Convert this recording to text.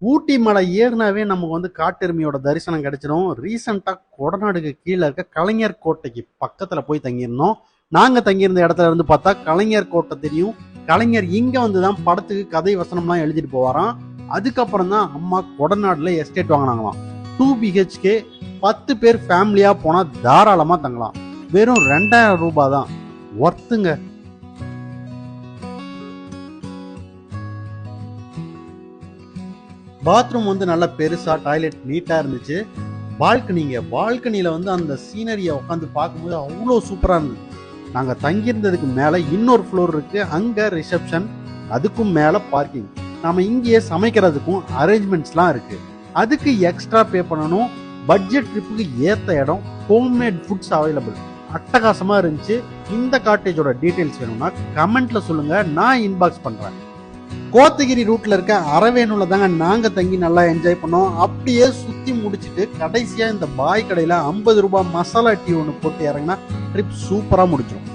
ஊட்டி மலை ஏறினாவே நமக்கு வந்து காட்டெருமையோட தரிசனம் கிடைச்சிடும். ரீசெண்டா கொடநாடுக்கு கீழே இருக்க கலைஞர் கோட்டைக்கு பக்கத்துல போய் தங்கியிருந்தோம். நாங்க தங்கியிருந்த இடத்துல இருந்து பார்த்தா கலைஞர் கோட்டை தெரியும். கலைஞர் இங்க வந்துதான் படத்துக்கு கதை வசனம்லாம் எழுதிட்டு போவாராம். அதுக்கப்புறம் தான் அம்மா கொடநாடுல எஸ்டேட் வாங்கினாங்களாம். 2 BHK 10 பேர் ஃபேமிலியா போனா தாராளமா தங்கலாம். வெறும் 2000 ரூபாய் தான். ஒர்த்துங்க. பாத்ரூம் வந்து நல்லா பெருசா, டாய்லெட் நீட்டா இருந்துச்சு. பால்கனியில வந்து அந்த சீனரியை உட்காந்து பார்க்கும்போது அவ்வளோ சூப்பரா இருந்தது. நாங்க தங்கியிருந்ததுக்கு மேல இன்னொரு ஃப்ளோர் இருக்கு. அங்க ரிசப்ஷன், அதுக்கும் மேல பார்க்கிங். நாம இங்கேயே சமைக்கிறதுக்கும் அரேஞ்ச்மெண்ட்ஸ்லாம் இருக்கு. அதுக்கு எக்ஸ்ட்ரா பே பண்ணணும். பட்ஜெட் ட்ரிப்புக்கு ஏத்த இடம், ஹோம்மேட் ஃபுட்ஸ் அவைலபிள். அட்டகாசமா இருந்துச்சு. இந்த காட்டேஜோட டீடைல்ஸ் வேணும்னா கமெண்ட்ல சொல்லுங்க, நான் இன்பாக்ஸ் பண்றேன். கோத்தகிரி ரூட்ல இருக்க அரவேணுல தாங்க நாங்க தங்கி நல்லா என்ஜாய் பண்ணோம். அப்படியே சுத்தி முடிச்சுட்டு கடைசியா இந்த பாய் கடையில 50 ரூபாய் மசாலா டீ ஒன்று போட்டு இறங்கினா ட்ரிப் சூப்பரா முடிச்சிடும்.